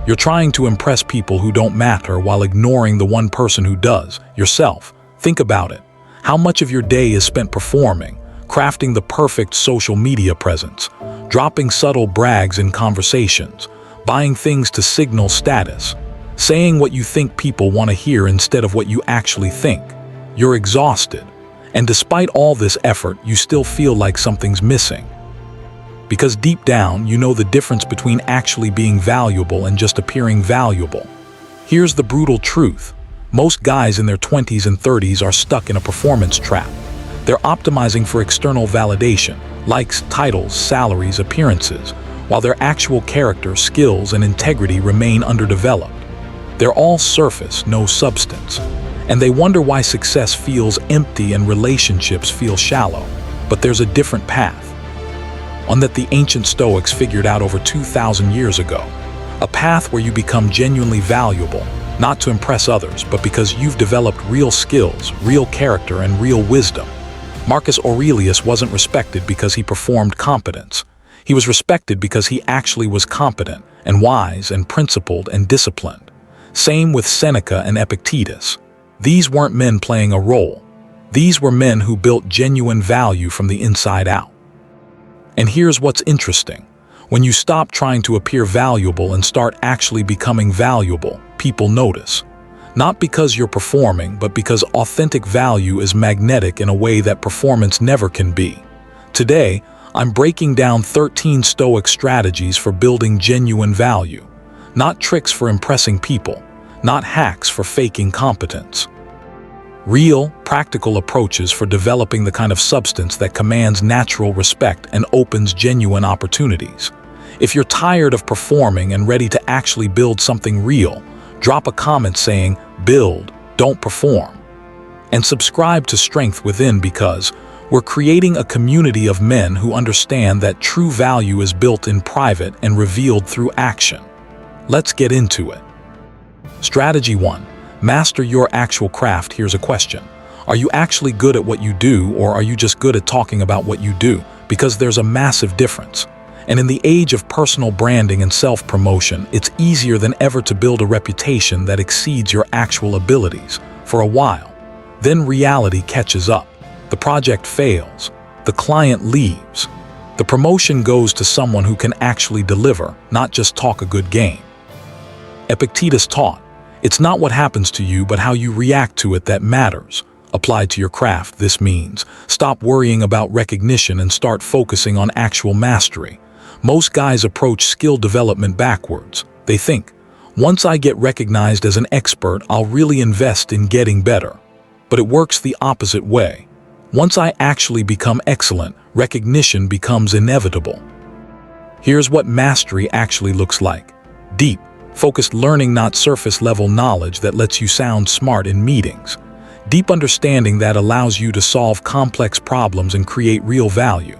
You're trying to impress people who don't matter while ignoring the one person who does, yourself. Think about it. How much of your day is spent performing, crafting the perfect social media presence, dropping subtle brags in conversations, buying things to signal status, saying what you think people want to hear instead of what you actually think? You're exhausted. And despite all this effort, you still feel like something's missing. Because deep down, you know the difference between actually being valuable and just appearing valuable. Here's the brutal truth. Most guys in their 20s and 30s are stuck in a performance trap. They're optimizing for external validation, likes, titles, salaries, appearances, while their actual character, skills, and integrity remain underdeveloped. They're all surface, no substance. And they wonder why success feels empty and relationships feel shallow. But there's a different path. One that the ancient Stoics figured out over 2,000 years ago. A path where you become genuinely valuable, not to impress others, but because you've developed real skills, real character, and real wisdom. Marcus Aurelius wasn't respected because he performed competence. He was respected because he actually was competent and wise and principled and disciplined. Same with Seneca and Epictetus. These weren't men playing a role. These were men who built genuine value from the inside out. And here's what's interesting. When you stop trying to appear valuable and start actually becoming valuable, people notice. Not because you're performing, but because authentic value is magnetic in a way that performance never can be. Today, I'm breaking down 13 Stoic strategies for building genuine value. Not tricks for impressing people, not hacks for faking competence. Real, practical approaches for developing the kind of substance that commands natural respect and opens genuine opportunities. If you're tired of performing and ready to actually build something real, drop a comment saying, "Build, don't perform." And subscribe to Strength Within, because we're creating a community of men who understand that true value is built in private and revealed through action. Let's get into it. Strategy 1. Master your actual craft. Here's a question. Are you actually good at what you do, or are you just good at talking about what you do? Because there's a massive difference. And in the age of personal branding and self-promotion, it's easier than ever to build a reputation that exceeds your actual abilities for a while. Then reality catches up. The project fails. The client leaves. The promotion goes to someone who can actually deliver, not just talk a good game. Epictetus taught, "It's not what happens to you, but how you react to it that matters." Applied to your craft, this means stop worrying about recognition and start focusing on actual mastery. Most guys approach skill development backwards. They think, once I get recognized as an expert, I'll really invest in getting better. But it works the opposite way. Once I actually become excellent, recognition becomes inevitable. Here's what mastery actually looks like. Deep, focused learning, not surface-level knowledge that lets you sound smart in meetings. Deep understanding that allows you to solve complex problems and create real value.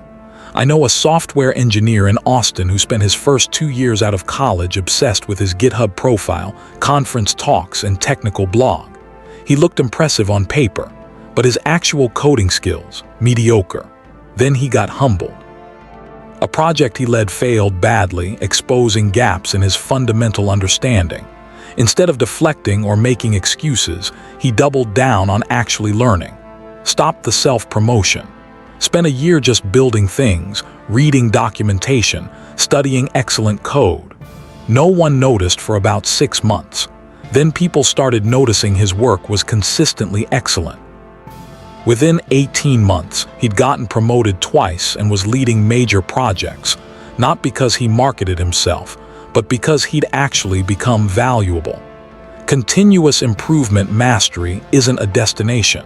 I know a software engineer in Austin who spent his first 2 years out of college obsessed with his GitHub profile, conference talks, and technical blog. He looked impressive on paper, but his actual coding skills, mediocre. Then he got humbled. A project he led failed badly, exposing gaps in his fundamental understanding. Instead of deflecting or making excuses, he doubled down on actually learning. Stopped the self-promotion. Spent a year just building things, reading documentation, studying excellent code. No one noticed for about 6 months. Then people started noticing his work was consistently excellent. Within 18 months, he'd gotten promoted twice and was leading major projects, not because he marketed himself, but because he'd actually become valuable. Continuous improvement mastery isn't a destination.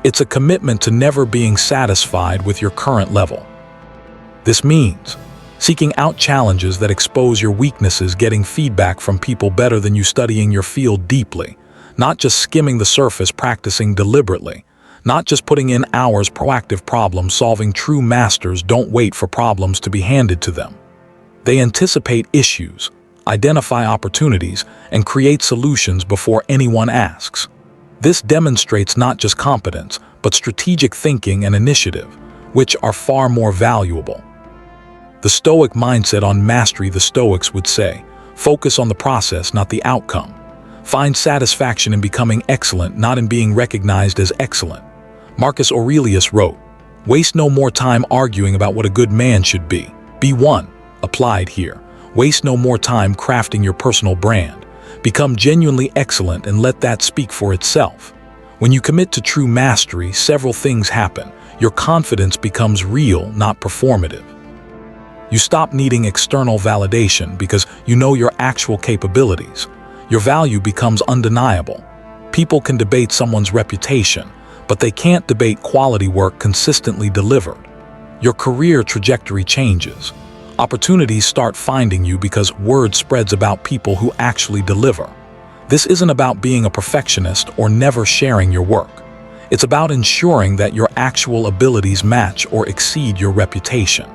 It's a commitment to never being satisfied with your current level. This means seeking out challenges that expose your weaknesses, getting feedback from people better than you, studying your field deeply, not just skimming the surface, practicing deliberately, not just putting in hours, proactive problem solving. True masters don't wait for problems to be handed to them. They anticipate issues, identify opportunities, and create solutions before anyone asks. This demonstrates not just competence, but strategic thinking and initiative, which are far more valuable. The Stoic mindset on mastery. The Stoics would say, Focus on the process, not the outcome. Find satisfaction in becoming excellent, not in being recognized as excellent. Marcus Aurelius wrote, "Waste no more time arguing about what a good man should be. Be one." Applied here. Waste no more time crafting your personal brand. Become genuinely excellent and let that speak for itself. When you commit to true mastery, several things happen. Your confidence becomes real, not performative. You stop needing external validation because you know your actual capabilities. Your value becomes undeniable. People can debate someone's reputation, but they can't debate quality work consistently delivered. Your career trajectory changes. Opportunities start finding you because word spreads about people who actually deliver. This isn't about being a perfectionist or never sharing your work. It's about ensuring that your actual abilities match or exceed your reputation.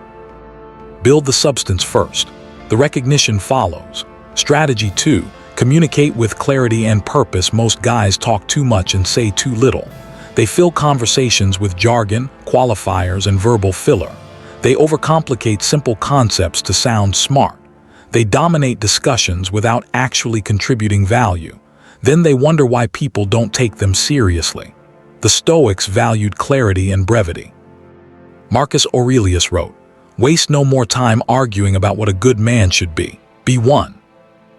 Build the substance first. The recognition follows. Strategy 2. Communicate with clarity and purpose. Most guys talk too much and say too little. They fill conversations with jargon, qualifiers, and verbal filler. They overcomplicate simple concepts to sound smart. They dominate discussions without actually contributing value. Then they wonder why people don't take them seriously. The Stoics valued clarity and brevity. Marcus Aurelius wrote, "Waste no more time arguing about what a good man should be. Be one."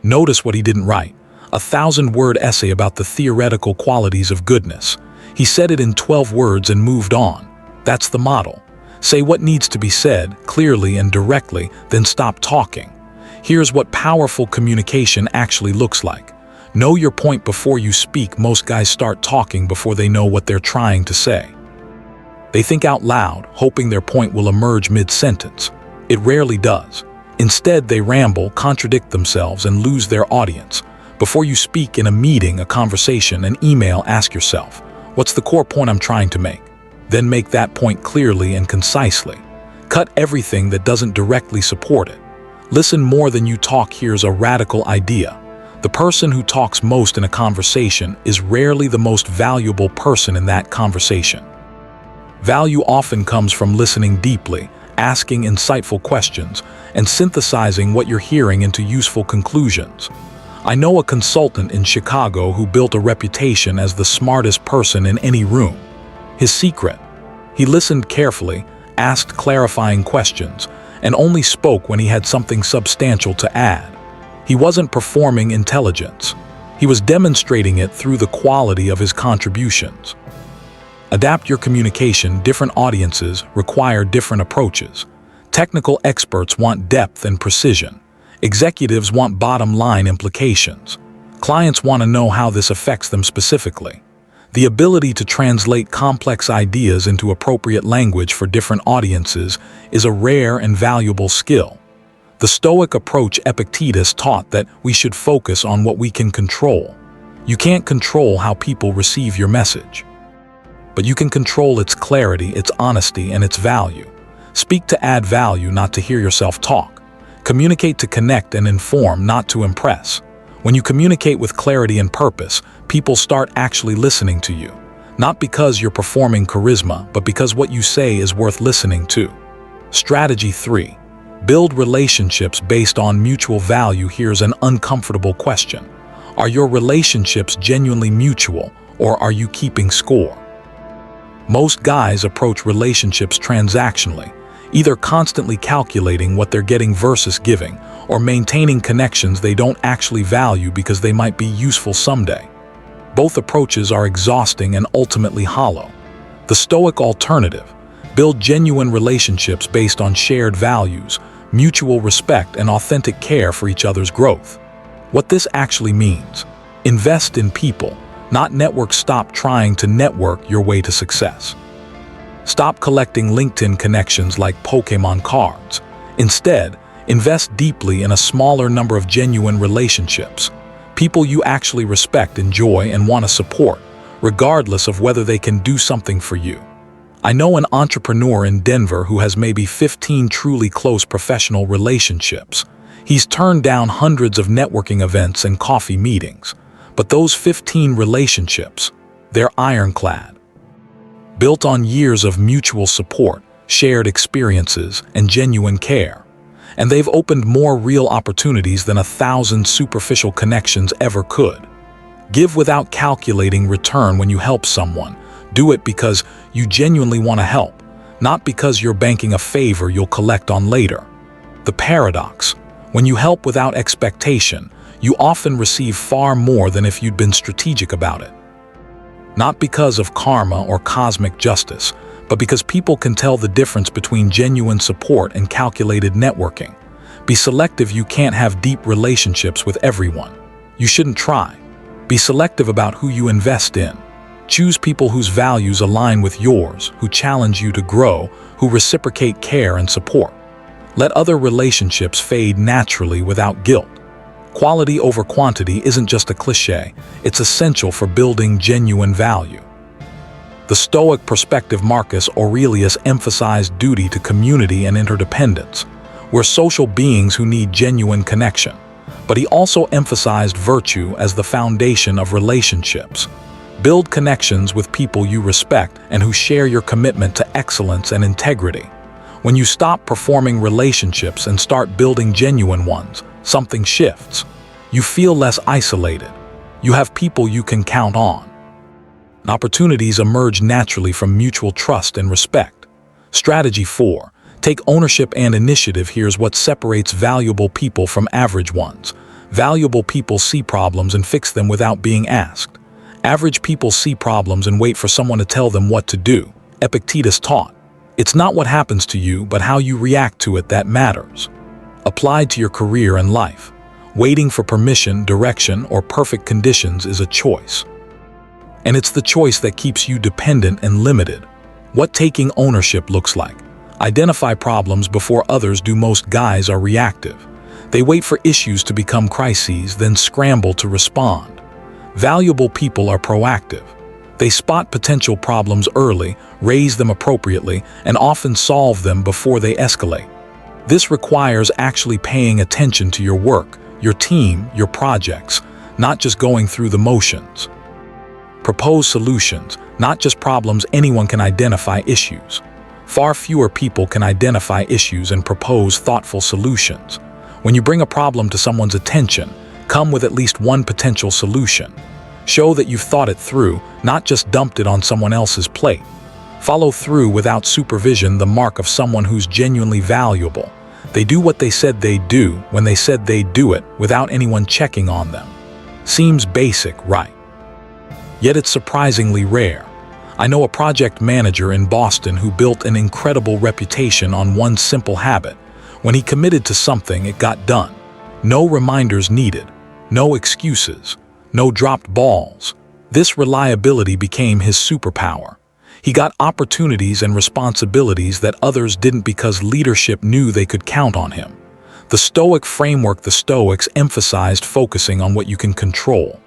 Notice what he didn't write. A 1,000-word essay about the theoretical qualities of goodness. He said it in 12 words and moved on. That's the model. Say what needs to be said, clearly and directly, then stop talking. Here's what powerful communication actually looks like. Know your point before you speak. Most guys start talking before they know what they're trying to say. They think out loud, hoping their point will emerge mid-sentence. It rarely does. Instead, they ramble, contradict themselves, and lose their audience. Before you speak in a meeting, a conversation, an email, ask yourself, what's the core point I'm trying to make? Then make that point clearly and concisely. Cut everything that doesn't directly support it. Listen more than you talk. Here's a radical idea. The person who talks most in a conversation is rarely the most valuable person in that conversation. Value often comes from listening deeply, asking insightful questions, and synthesizing what you're hearing into useful conclusions. I know a consultant in Chicago who built a reputation as the smartest person in any room. His secret? He listened carefully, asked clarifying questions, and only spoke when he had something substantial to add. He wasn't performing intelligence. He was demonstrating it through the quality of his contributions. Adapt your communication. Different audiences require different approaches. Technical experts want depth and precision. Executives want bottom-line implications. Clients want to know how this affects them specifically. The ability to translate complex ideas into appropriate language for different audiences is a rare and valuable skill. The Stoic approach Epictetus taught that we should focus on what we can control. You can't control how people receive your message, but you can control its clarity, its honesty, and its value. Speak to add value, not to hear yourself talk. Communicate to connect and inform, not to impress. When you communicate with clarity and purpose, people start actually listening to you. Not because you're performing charisma, but because what you say is worth listening to. Strategy 3. Build relationships based on mutual value. Here's an uncomfortable question. Are your relationships genuinely mutual, or are you keeping score? Most guys approach relationships transactionally, either constantly calculating what they're getting versus giving, or maintaining connections they don't actually value because they might be useful someday. Both approaches are exhausting and ultimately hollow. The Stoic alternative: build genuine relationships based on shared values, mutual respect, and authentic care for each other's growth. What this actually means: invest in people, not networks. Stop trying to network your way to success. Stop collecting LinkedIn connections like Pokemon cards. Instead, invest deeply in a smaller number of genuine relationships. People you actually respect, enjoy, and want to support, regardless of whether they can do something for you. I know an entrepreneur in Denver who has maybe 15 truly close professional relationships. He's turned down hundreds of networking events and coffee meetings. But those 15 relationships, they're ironclad. Built on years of mutual support, shared experiences, and genuine care. and they've opened more real opportunities than 1,000 superficial connections ever could. Give without calculating return when you help someone. Do it because you genuinely want to help, not because you're banking a favor you'll collect on later. The paradox: when you help without expectation, you often receive far more than if you'd been strategic about it. Not because of karma or cosmic justice, but because people can tell the difference between genuine support and calculated networking. Be selective. You can't have deep relationships with everyone. You shouldn't try. Be selective about who you invest in. Choose people whose values align with yours, who challenge you to grow, who reciprocate care and support. Let other relationships fade naturally without guilt. Quality over quantity isn't just a cliché, it's essential for building genuine value. The Stoic perspective: Marcus Aurelius emphasized duty to community and interdependence. We're social beings who need genuine connection. But he also emphasized virtue as the foundation of relationships. Build connections with people you respect and who share your commitment to excellence and integrity. When you stop performing relationships and start building genuine ones, something shifts. You feel less isolated. You have people you can count on. Opportunities emerge naturally from mutual trust and respect. Strategy 4. Take ownership and initiative. Here's what separates valuable people from average ones. Valuable people see problems and fix them without being asked. Average people see problems and wait for someone to tell them what to do. Epictetus taught, "It's not what happens to you, but how you react to it that matters." Applied to your career and life. Waiting for permission, direction, or perfect conditions is a choice. And it's the choice that keeps you dependent and limited. What taking ownership looks like. Identify problems before others do. Most guys are reactive. They wait for issues to become crises, then scramble to respond. Valuable people are proactive. They spot potential problems early, raise them appropriately, and often solve them before they escalate. This requires actually paying attention to your work, your team, your projects, not just going through the motions. Propose solutions, not just problems. Anyone can identify issues. Far fewer people can identify issues and propose thoughtful solutions. When you bring a problem to someone's attention, come with at least one potential solution. Show that you've thought it through, not just dumped it on someone else's plate. Follow through without supervision, the mark of someone who's genuinely valuable. They do what they said they'd do when they said they'd do it without anyone checking on them. Seems basic, right? Yet it's surprisingly rare. I know a project manager in Boston who built an incredible reputation on one simple habit. When he committed to something, it got done. No reminders needed, no excuses, no dropped balls. This reliability became his superpower. He got opportunities and responsibilities that others didn't because leadership knew they could count on him. The Stoic framework: the Stoics emphasized focusing on what you can control.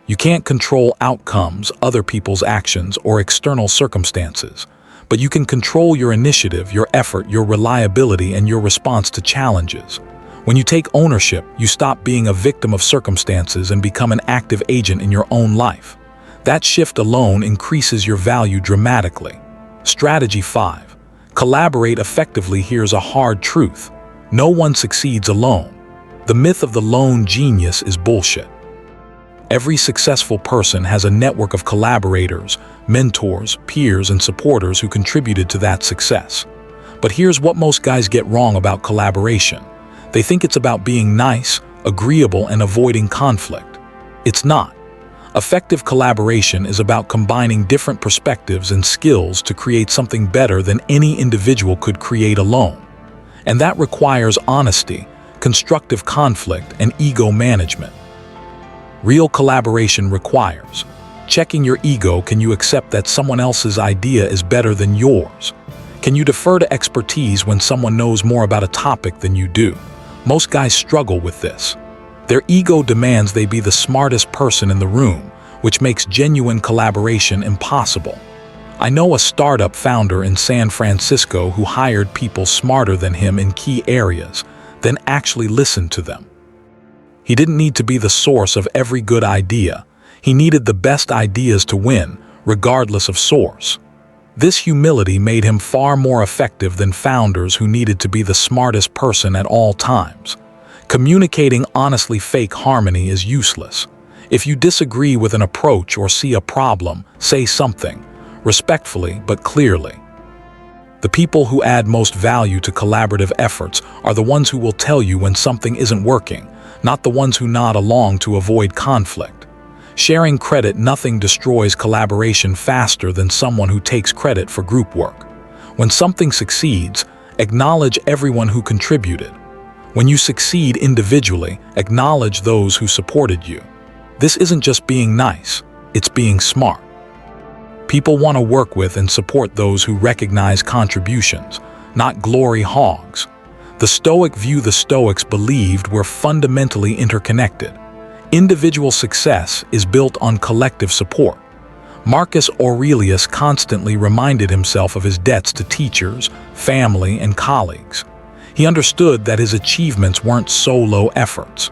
You can't control outcomes, other people's actions, or external circumstances, but you can control your initiative, your effort, your reliability, and your response to challenges. When you take ownership, you stop being a victim of circumstances and become an active agent in your own life. That shift alone increases your value dramatically. Strategy 5. Collaborate effectively. Here's a hard truth. No one succeeds alone. The myth of the lone genius is bullshit. Every successful person has a network of collaborators, mentors, peers, and supporters who contributed to that success. But here's what most guys get wrong about collaboration. They think it's about being nice, agreeable, and avoiding conflict. It's not. Effective collaboration is about combining different perspectives and skills to create something better than any individual could create alone. And that requires honesty, constructive conflict, and ego management. Real collaboration requires checking your ego. Can you accept that someone else's idea is better than yours? Can you defer to expertise when someone knows more about a topic than you do? Most guys struggle with this. Their ego demands they be the smartest person in the room, which makes genuine collaboration impossible. I know a startup founder in San Francisco who hired people smarter than him in key areas, then actually listened to them. He didn't need to be the source of every good idea. He needed the best ideas to win, regardless of source. This humility made him far more effective than founders who needed to be the smartest person at all times. Communicating honestly fake harmony is useless. If you disagree with an approach or see a problem, say something, respectfully but clearly. The people who add most value to collaborative efforts are the ones who will tell you when something isn't working, not the ones who nod along to avoid conflict. Sharing credit. Nothing destroys collaboration faster than someone who takes credit for group work. When something succeeds, acknowledge everyone who contributed. When you succeed individually, acknowledge those who supported you. This isn't just being nice, it's being smart. People want to work with and support those who recognize contributions, not glory hogs. The Stoic view. The Stoics believed we're fundamentally interconnected. Individual success is built on collective support. Marcus Aurelius constantly reminded himself of his debts to teachers, family, and colleagues. He understood that his achievements weren't solo efforts.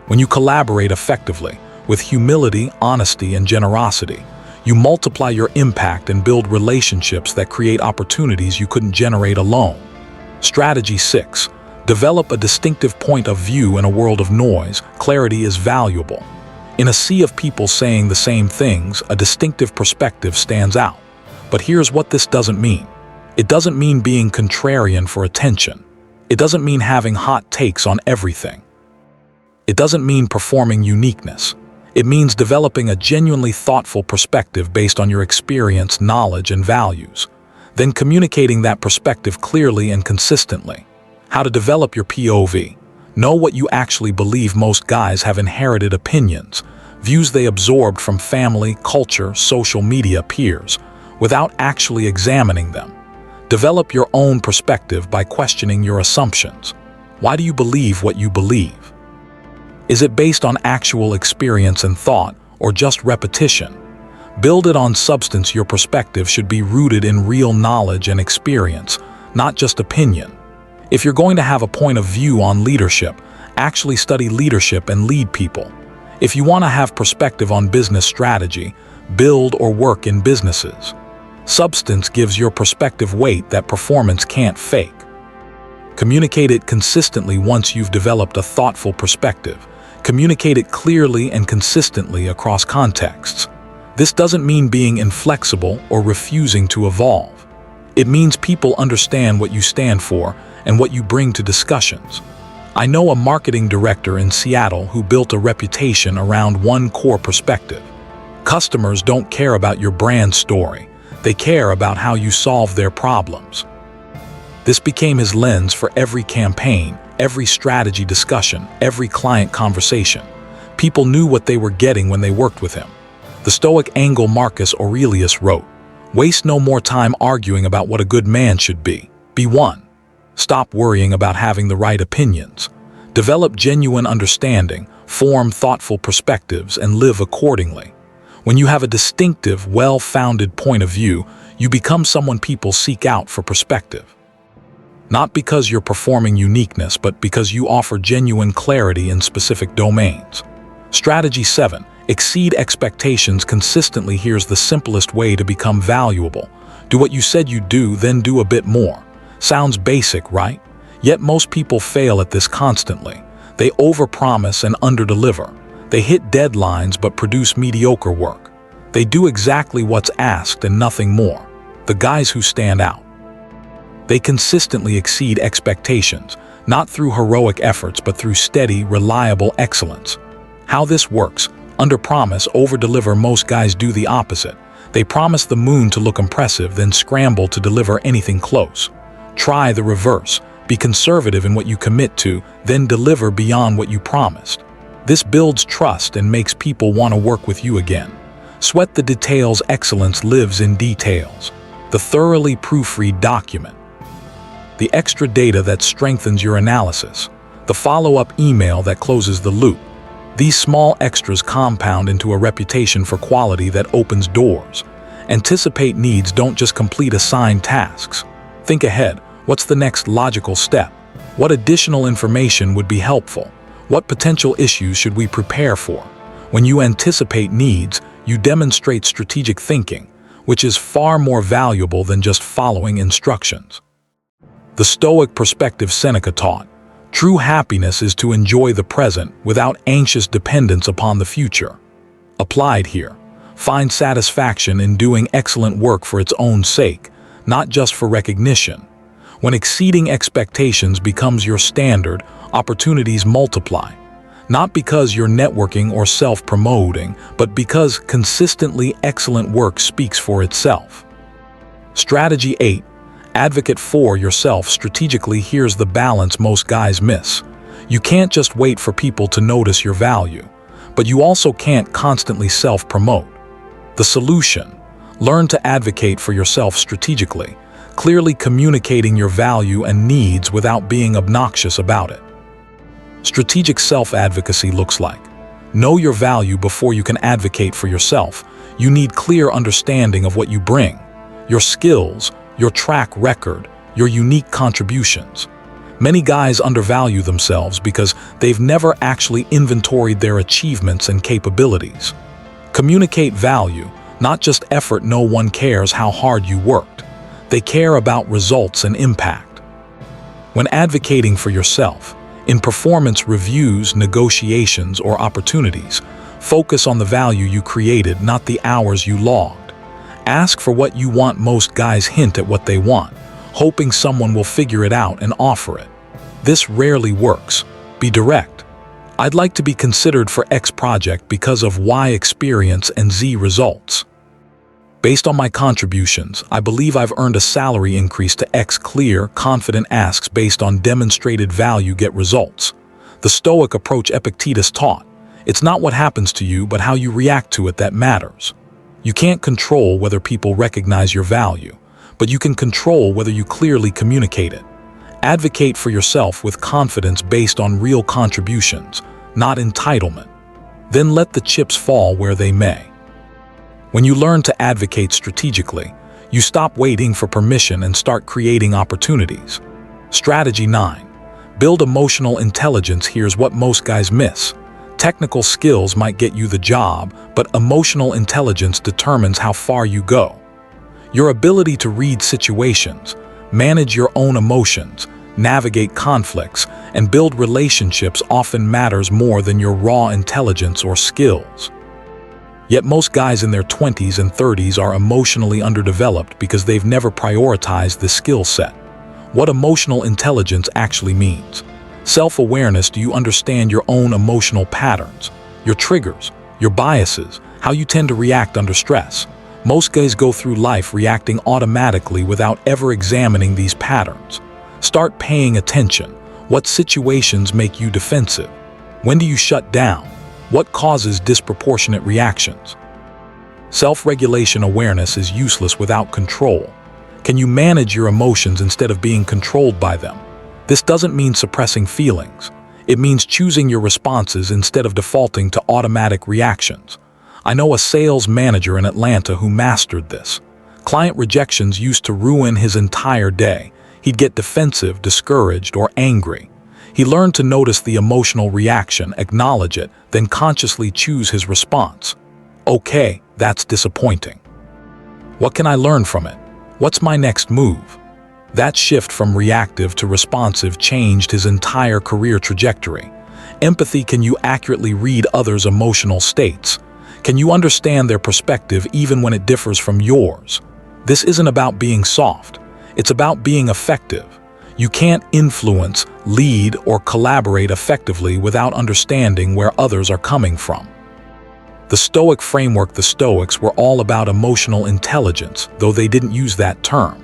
When you collaborate effectively, with humility, honesty, and generosity, you multiply your impact and build relationships that create opportunities you couldn't generate alone. Strategy 6. Develop a distinctive point of view. In a world of noise, clarity is valuable. In a sea of people saying the same things, a distinctive perspective stands out. But here's what this doesn't mean. It doesn't mean being contrarian for attention. It doesn't mean having hot takes on everything. It doesn't mean performing uniqueness. It means developing a genuinely thoughtful perspective based on your experience, knowledge, and values. Then communicating that perspective clearly and consistently. How to develop your POV. Know what you actually believe. Most guys have inherited opinions, views they absorbed from family, culture, social media, peers, without actually examining them. Develop your own perspective by questioning your assumptions. Why do you believe what you believe? Is it based on actual experience and thought, or just repetition? Build it on substance. Your perspective should be rooted in real knowledge and experience, not just opinion. If you're going to have a point of view on leadership, actually study leadership and lead people. If you want to have perspective on business strategy, build or work in businesses. Substance gives your perspective weight that performance can't fake. Communicate it consistently. Once you've developed a thoughtful perspective, communicate it clearly and consistently across contexts. This doesn't mean being inflexible or refusing to evolve. It means people understand what you stand for and what you bring to discussions. I know a marketing director in Seattle who built a reputation around one core perspective. Customers don't care about your brand story. They care about how you solve their problems. This became his lens for every campaign, every strategy discussion, every client conversation. People knew what they were getting when they worked with him. The Stoic angle. Marcus Aurelius wrote, "Waste no more time arguing about what a good man should be. Be one. Stop worrying about having the right opinions. Develop genuine understanding, form thoughtful perspectives, and live accordingly." When you have a distinctive, well-founded point of view, you become someone people seek out for perspective. Not because you're performing uniqueness, but because you offer genuine clarity in specific domains. Strategy 7. Exceed expectations consistently. Here's the simplest way to become valuable. Do what you said you'd do, then do a bit more. Sounds basic, right? Yet most people fail at this constantly. They overpromise and underdeliver. They hit deadlines but produce mediocre work. They do exactly what's asked and nothing more. The guys who stand out. They consistently exceed expectations, not through heroic efforts but through steady, reliable excellence. How this works: underpromise, overdeliver. Most guys do the opposite. They promise the moon to look impressive, then scramble to deliver anything close. Try the reverse. Be conservative in what you commit to, then deliver beyond what you promised. This builds trust and makes people want to work with you again. Sweat the details. Excellence lives in details. The thoroughly proofread document. The extra data that strengthens your analysis. The follow-up email that closes the loop. These small extras compound into a reputation for quality that opens doors. Anticipate needs. Don't just complete assigned tasks. Think ahead. What's the next logical step? What additional information would be helpful? What potential issues should we prepare for? When you anticipate needs, you demonstrate strategic thinking. which is far more valuable than just following instructions. The Stoic perspective Seneca taught, true happiness is to enjoy the present without anxious dependence upon the future. Applied here, find satisfaction in doing excellent work for its own sake, not just for recognition. When exceeding expectations becomes your standard, opportunities multiply. Not because you're networking or self-promoting, but because consistently excellent work speaks for itself. Strategy 8. Advocate for yourself strategically. Here's the balance most guys miss. You can't just wait for people to notice your value, but you also can't constantly self-promote. The solution: learn to advocate for yourself strategically, clearly communicating your value and needs without being obnoxious about it. Strategic self-advocacy looks like: know your value before you can advocate for yourself. You need clear understanding of what you bring, your skills, your track record, your unique contributions. Many guys undervalue themselves because they've never actually inventoried their achievements and capabilities. Communicate value, not just effort. No one cares how hard you worked. They care about results and impact. When advocating for yourself, in performance reviews, negotiations, or opportunities, focus on the value you created, not the hours you logged. Ask for what you want. Most guys hint at what they want, hoping someone will figure it out and offer it. This rarely works. Be direct. I'd like to be considered for X project because of Y experience and Z results. Based on my contributions, I believe I've earned a salary increase to X. Clear, confident asks based on demonstrated value get results. The Stoic approach Epictetus taught, it's not what happens to you but how you react to it that matters. You can't control whether people recognize your value, but you can control whether you clearly communicate it. Advocate for yourself with confidence based on real contributions, not entitlement. Then let the chips fall where they may. When you learn to advocate strategically, you stop waiting for permission and start creating opportunities. Strategy 9. Build emotional intelligence. Here's what most guys miss. Technical skills might get you the job, but emotional intelligence determines how far you go. Your ability to read situations, manage your own emotions, navigate conflicts, and build relationships often matters more than your raw intelligence or skills. Yet most guys in their 20s and 30s are emotionally underdeveloped because they've never prioritized this skill set. What emotional intelligence actually means. Self-awareness. Do you understand your own emotional patterns, your triggers, your biases, how you tend to react under stress? Most guys go through life reacting automatically without ever examining these patterns. Start paying attention. What situations make you defensive? When do you shut down? What causes disproportionate reactions? Self-regulation. Awareness is useless without control. Can you manage your emotions instead of being controlled by them? This doesn't mean suppressing feelings. It means choosing your responses instead of defaulting to automatic reactions. I know a sales manager in Atlanta who mastered this. Client rejections used to ruin his entire day. He'd get defensive, discouraged, or angry. He learned to notice the emotional reaction, acknowledge it, then consciously choose his response. Okay, that's disappointing. What can I learn from it? What's my next move? That shift from reactive to responsive changed his entire career trajectory. Empathy. Can you accurately read others' emotional states? Can you understand their perspective even when it differs from yours? This isn't about being soft. It's about being effective. You can't influence, lead, or collaborate effectively without understanding where others are coming from. The Stoic framework. The Stoics were all about emotional intelligence, though they didn't use that term.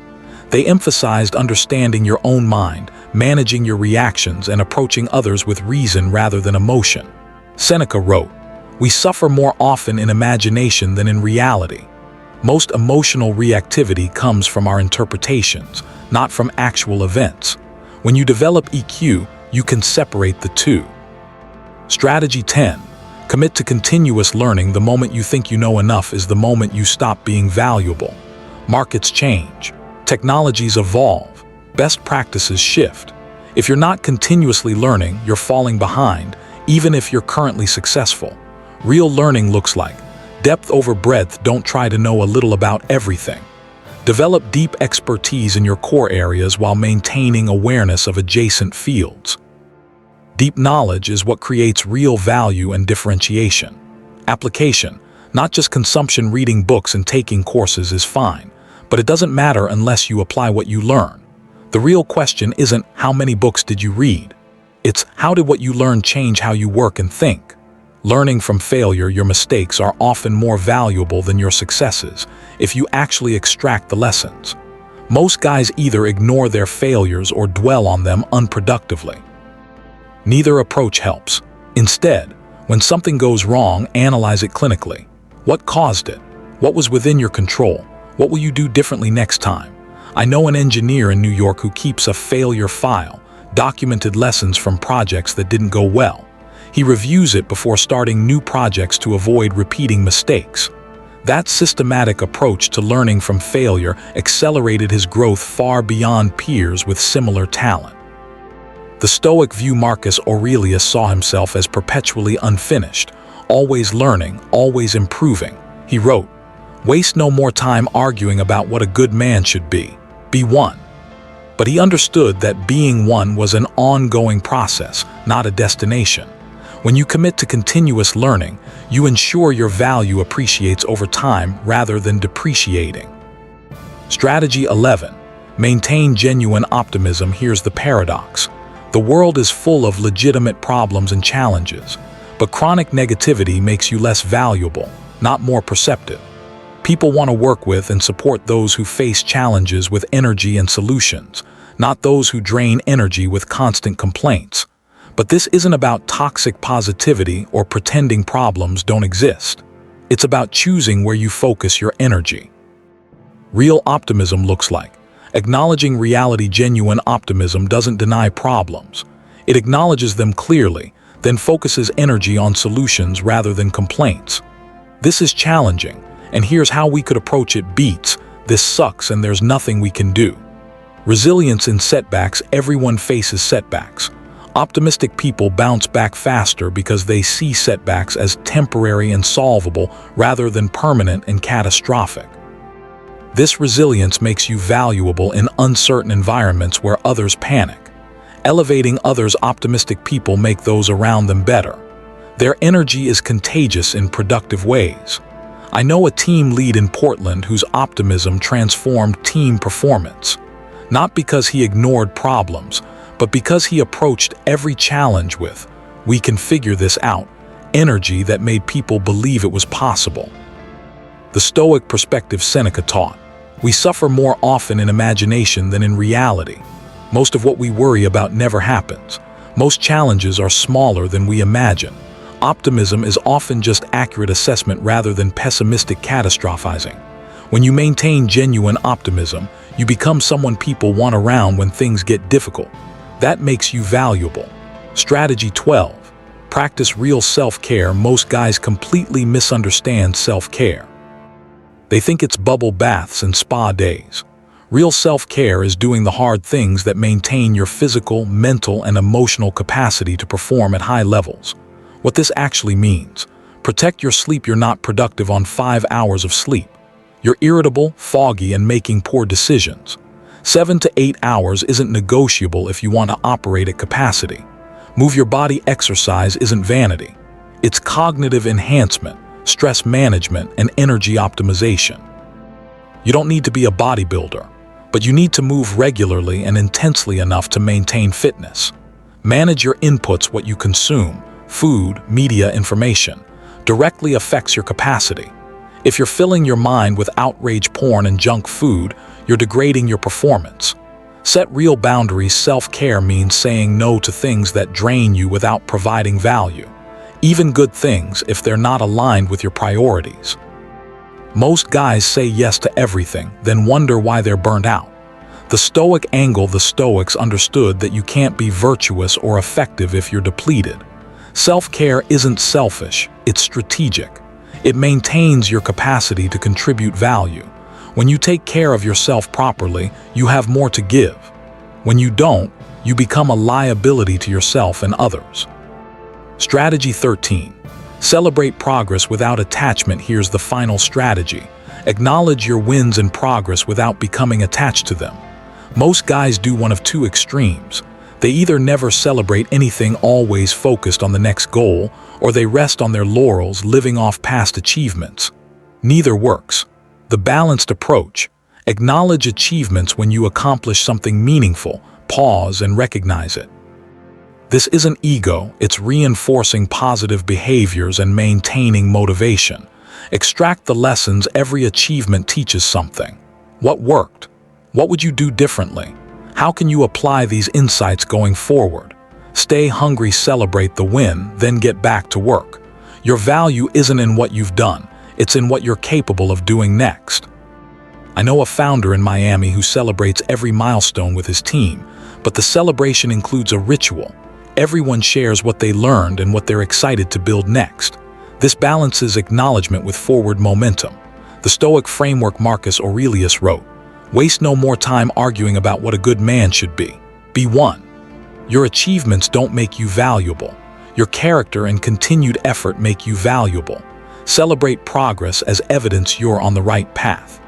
They emphasized understanding your own mind, managing your reactions, and approaching others with reason rather than emotion. Seneca wrote, "We suffer more often in imagination than in reality." Most emotional reactivity comes from our interpretations, not from actual events. When you develop EQ, you can separate the two. Strategy 10. Commit to continuous learning. The moment you think you know enough is the moment you stop being valuable. Markets change. Technologies evolve. Best practices shift. If you're not continuously learning, you're falling behind, even if you're currently successful. Real learning looks like Depth over breadth. Don't try to know a little about everything. Develop deep expertise in your core areas while maintaining awareness of adjacent fields. Deep knowledge is what creates real value and differentiation. Application, not just consumption. Reading books and taking courses is fine, but it doesn't matter unless you apply what you learn. The real question isn't how many books did you read? It's how did what you learn change how you work and think? Learning from failure. Your mistakes are often more valuable than your successes if you actually extract the lessons. Most guys either ignore their failures or dwell on them unproductively. Neither approach helps. Instead, when something goes wrong, analyze it clinically. What caused it? What was within your control? What will you do differently next time? I know an engineer in New York who keeps a failure file, documented lessons from projects that didn't go well. He reviews it before starting new projects to avoid repeating mistakes. That systematic approach to learning from failure accelerated his growth far beyond peers with similar talent. The Stoic view. Marcus Aurelius saw himself as perpetually unfinished, always learning, always improving. He wrote, "Waste no more time arguing about what a good man should be. Be one." But he understood that being one was an ongoing process, not a destination. When you commit to continuous learning, you ensure your value appreciates over time rather than depreciating. Strategy 11. Maintain genuine optimism. Here's the paradox. The world is full of legitimate problems and challenges, but chronic negativity makes you less valuable, not more perceptive. People want to work with and support those who face challenges with energy and solutions, not those who drain energy with constant complaints. But this isn't about toxic positivity or pretending problems don't exist. It's about choosing where you focus your energy. Real optimism looks like acknowledging reality. Genuine optimism doesn't deny problems. It acknowledges them clearly, then focuses energy on solutions rather than complaints. This is challenging, and here's how we could approach it. Beats, this sucks and there's nothing we can do. Resilience in setbacks. Everyone faces setbacks. Optimistic people bounce back faster because they see setbacks as temporary and solvable rather than permanent and catastrophic. This resilience makes you valuable in uncertain environments where others panic. Elevating others. Optimistic people make those around them better. Their energy is contagious in productive ways. I know a team lead in Portland whose optimism transformed team performance. Not because he ignored problems, but because he approached every challenge with, "We can figure this out," energy that made people believe it was possible. The Stoic perspective. Seneca taught, "We suffer more often in imagination than in reality. Most of what we worry about never happens. Most challenges are smaller than we imagine." Optimism is often just accurate assessment rather than pessimistic catastrophizing. When you maintain genuine optimism, you become someone people want around when things get difficult. That makes you valuable. Strategy 12. Practice real self-care. Most guys completely misunderstand self-care. They think it's bubble baths and spa days. Real self-care is doing the hard things that maintain your physical, mental, and emotional capacity to perform at high levels. What this actually means: protect your sleep. You're not productive on 5 hours of sleep. You're irritable, foggy, and making poor decisions. 7 to 8 hours isn't negotiable if you want to operate at capacity. Move your body. Exercise isn't vanity. It's cognitive enhancement, stress management, and energy optimization. You don't need to be a bodybuilder, but you need to move regularly and intensely enough to maintain fitness. Manage your inputs. What you consume, food, media, information, directly affects your capacity. If you're filling your mind with outrage porn and junk food, you're degrading your performance. Set real boundaries. Self-care means saying no to things that drain you without providing value. Even good things if they're not aligned with your priorities. Most guys say yes to everything, then wonder why they're burned out. The Stoic angle. The Stoics understood that you can't be virtuous or effective if you're depleted. Self-care isn't selfish, it's strategic. It maintains your capacity to contribute value. When you take care of yourself properly, you have more to give. When you don't, you become a liability to yourself and others. Strategy 13. Celebrate progress without attachment. Here's the final strategy. Acknowledge your wins and progress without becoming attached to them. Most guys do one of two extremes. They either never celebrate anything, always focused on the next goal, or they rest on their laurels, living off past achievements. Neither works. The balanced approach: acknowledge achievements when you accomplish something meaningful, pause and recognize it. This isn't ego, it's reinforcing positive behaviors and maintaining motivation. Extract the lessons. Every achievement teaches something. What worked? What would you do differently? How can you apply these insights going forward? Stay hungry, celebrate the win, then get back to work. Your value isn't in what you've done, it's in what you're capable of doing next. I know a founder in Miami who celebrates every milestone with his team, but the celebration includes a ritual. Everyone shares what they learned and what they're excited to build next. This balances acknowledgement with forward momentum. The Stoic framework Marcus Aurelius wrote, "Waste no more time arguing about what a good man should be. Be one." Your achievements don't make you valuable. Your character and continued effort make you valuable. Celebrate progress as evidence you're on the right path.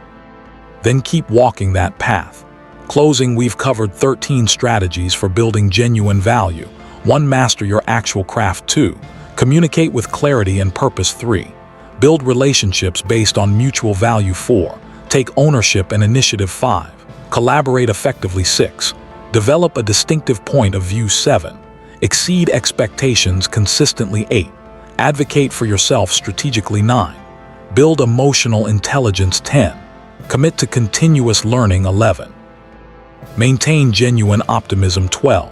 Then keep walking that path. Closing, we've covered 13 strategies for building genuine value. 1. Master your actual craft. 2. Communicate with clarity and purpose. 3. Build relationships based on mutual value. 4. Take ownership and initiative. 5. Collaborate effectively. 6. Develop a distinctive point of view. 7. Exceed expectations consistently. 8. Advocate for yourself strategically. 9. Build emotional intelligence. 10. Commit to continuous learning. 11. Maintain genuine optimism. 12.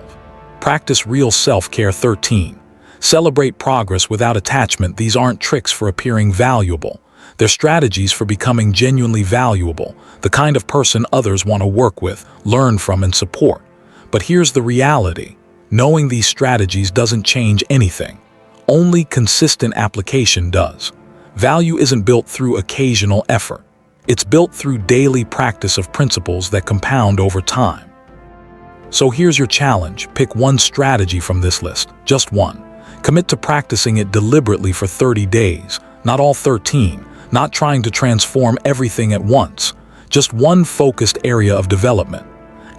Practice real self-care. 13. Celebrate progress without attachment. These aren't tricks for appearing valuable. They're strategies for becoming genuinely valuable, the kind of person others want to work with, learn from, and support. But here's the reality. Knowing these strategies doesn't change anything. Only consistent application does. Value isn't built through occasional effort. It's built through daily practice of principles that compound over time. So here's your challenge. Pick one strategy from this list, just one. Commit to practicing it deliberately for 30 days, not all 13, not trying to transform everything at once, just one focused area of development.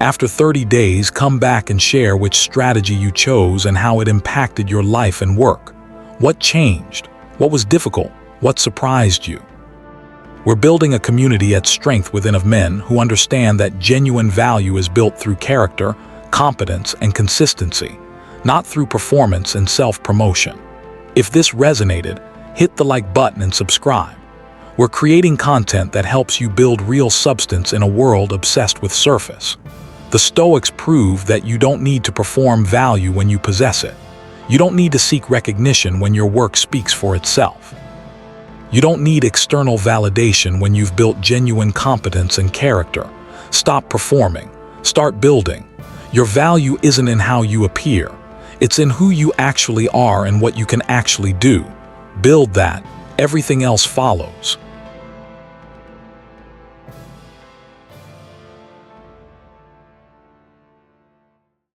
After 30 days, come back and share which strategy you chose and how it impacted your life and work. What changed? What was difficult? What surprised you? We're building a community at Strength Within of men who understand that genuine value is built through character, competence, and consistency, not through performance and self-promotion. If this resonated, hit the like button and subscribe. We're creating content that helps you build real substance in a world obsessed with surface. The Stoics prove that you don't need to perform value when you possess it. You don't need to seek recognition when your work speaks for itself. You don't need external validation when you've built genuine competence and character. Stop performing. Start building. Your value isn't in how you appear. It's in who you actually are and what you can actually do. Build that. Everything else follows.